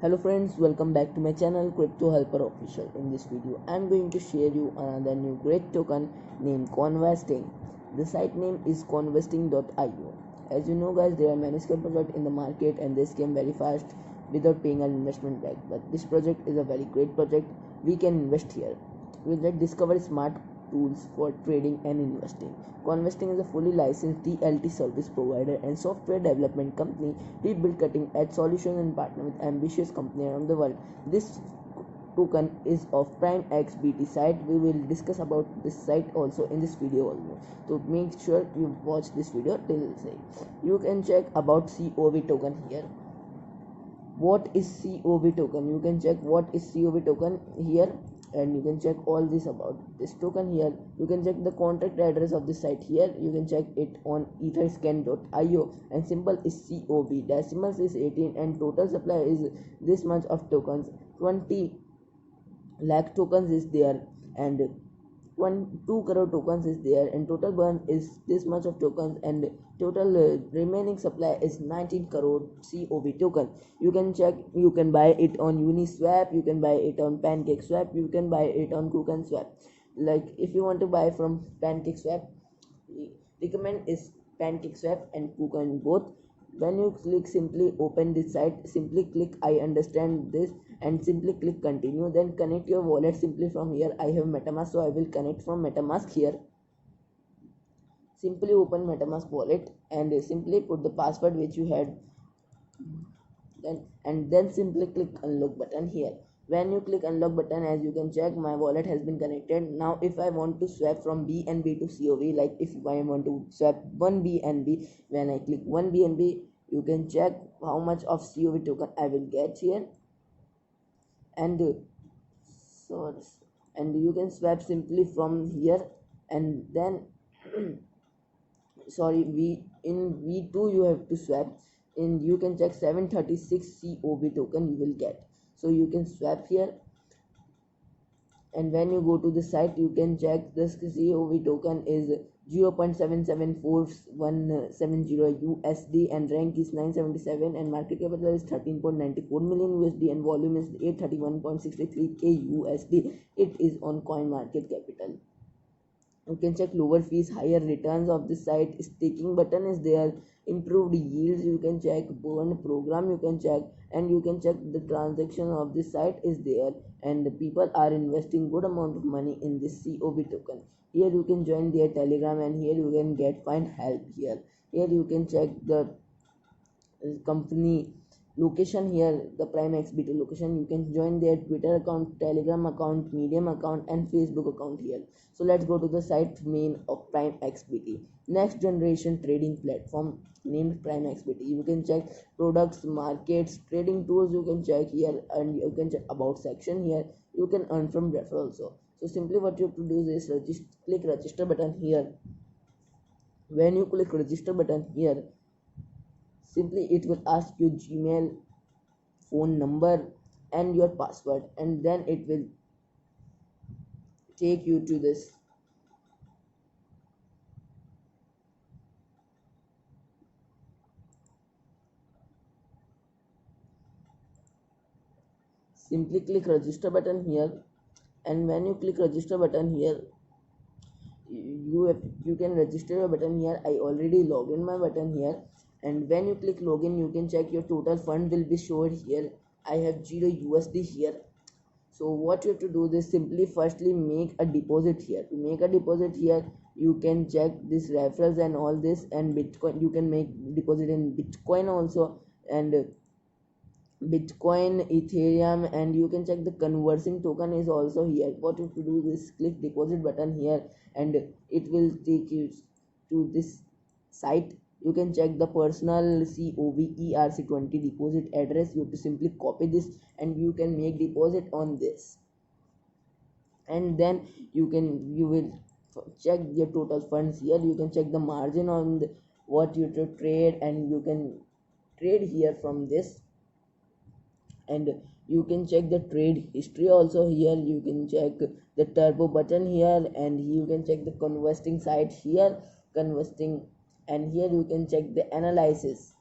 Hello friends, welcome back to my channel Crypto Helper Official. In this video, I am going to share you another new great token named Convesting. The site name is convesting.io. As you know guys, there are many scam projects in the market and they scam very fast without paying an investment back. But this project is a very great project. We can invest here. We'll discover smart tools for trading and investing. Convesting is a fully licensed DLT service provider and software development company. We build cutting-edge solutions and partner with ambitious companies around the world. This token is of Prime XBT site. We will discuss about this site also in this video also. So make sure you watch this video till the end. You can check about COV token here. What is COV token? You can check what is COV token here, and you can check all this about this token here. You can check the contact address of this site here. You can check it on etherscan.io, and symbol is COV, decimals is 18, and total supply is this much of tokens. 20 lakh tokens is there, and 2 crore tokens is there, and total burn is this much of tokens, and total remaining supply is 19 crore COV token. You can check, you can buy it on Uniswap, you can buy it on PancakeSwap, you can buy it on KuCoinSwap. Like if you want to buy from PancakeSwap, recommend is PancakeSwap and KuCoin both. When you click simply open this site, simply click I understand this and simply click continue, then connect your wallet simply from here. I have MetaMask, so I will connect from MetaMask here. Simply open MetaMask wallet and simply put the password which you had, then simply click unlock button here. When you click unlock button, as you can check, my wallet has been connected. Now if I want to swap from BNB to COV, like if I want to swap 1 BNB, when I click 1 BNB, you can check how much of COV token I will get here, and so and you can swap simply from here, and then sorry, in V2 you have to swap, and you can check 736 COV token you will get. So you can swap here, and when you go to the site, you can check this COV token is 0.774170 USD, and rank is 977, and market capital is 13.94 million USD, and volume is 831.63k USD. It is on coin market capital. You can check lower fees, higher returns of the site, staking button is there, improved yields, you can check burn program, you can check, and you can check the transaction of this site is there, and the people are investing good amount of money in this COV token. Here you can join their Telegram, and here you can find help here. Here you can check the company location here, the Prime XBT location. You can join their Twitter account, Telegram account, Medium account, and Facebook account here. So let's go to the site main of Prime XBT, next generation trading platform named Prime XBT. You can check products, markets, trading tools, you can check here, and you can check about section here. You can earn from referral also. So simply what you have to do is click register button here. When you click register button here, simply it will ask you Gmail, phone number, and your password, and then it will take you to this. Simply click register button here, and when you click register button here, you can register your button here. I already log in my button here, and when you click login, you can check your total fund will be showed here. I have 0 USD here. So what you have to do is simply firstly make a deposit here. To make a deposit here, you can check this referrals and all this, and Bitcoin, you can make deposit in Bitcoin also, and Bitcoin, Ethereum, and you can check the conversing token is also here. What you have to do is click deposit button here, and it will take you to this site. You can check the personal COVERC20 deposit address. You have to simply copy this, and you can make deposit on this, and then you will check your total funds here. You can check the margin on what you to trade, and you can trade here from this, and you can check the trade history also here. You can check the turbo button here, and you can check the conversing site here, conversing, and here you can check the analysis.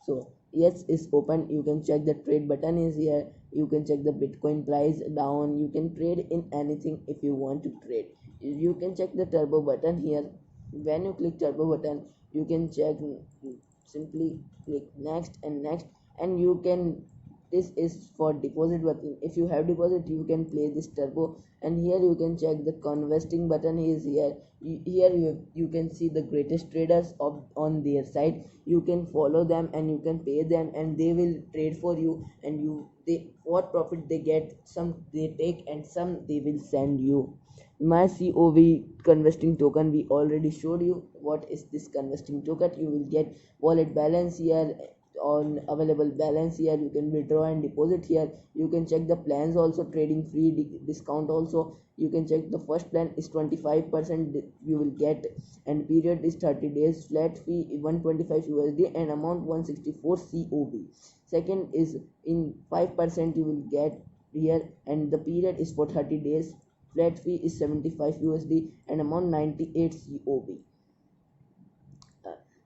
So yes, it's open. You can check the trade button is here. You can check the Bitcoin price down. You can trade in anything if you want to trade. You can check the turbo button here. When you click turbo button, you can check, simply click next and next, and you can, this is for deposit button. If you have deposit, you can play this turbo. And here you can check the convesting button is here. Here you can see the greatest traders of on their site. You can follow them and you can pay them, and they will trade for you, and they what profit they get, some they take and some they will send you. My COV convesting token, we already showed you what is this convesting token. You will get wallet balance here, on available balance here. You can withdraw and deposit here. You can check the plans also, trading free, discount also. You can check the first plan is 25% you will get, and period is 30 days, flat fee 125 USD, and amount 164 COV. Second is in 5% you will get here, and the period is for 30 days, flat fee is 75 USD, and amount 98 COV.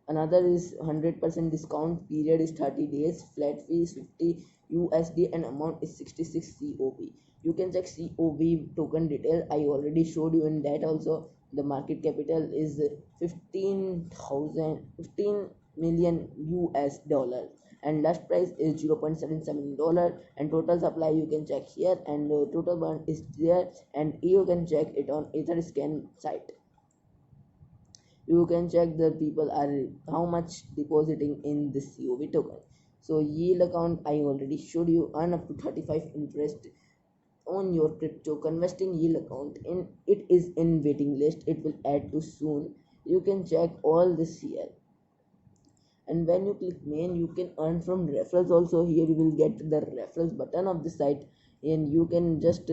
Another is 100% discount, period is 30 days, flat fee is 50 USD, and amount is 66 COV. You can check COV token detail. I already showed you in that also. The market capital is 15 million US dollar, and last price is $0.77, and total supply you can check here, and total burn is there, and you can check it on Etherscan site. You can check the people are how much depositing in this COV token. So yield account, I already showed you, earn up to 35 interest on your crypto convesting yield account. In it is in waiting list, it will add to soon. You can check all this here. And when you click main, you can earn from referrals also. Here you will get the referrals button of the site, and you can just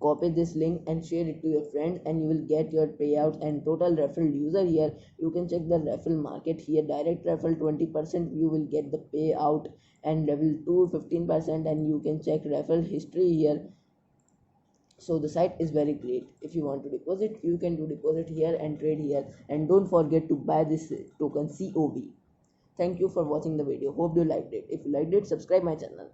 copy this link and share it to your friends, and you will get your payout and total referral user here. You can check the referral market here. Direct referral 20%, you will get the payout, and level 2 15%, and you can check referral history here. So the site is very great. If you want to deposit, you can do deposit here and trade here, and don't forget to buy this token COV. Thank you for watching the video. Hope you liked it. If you liked it, subscribe my channel.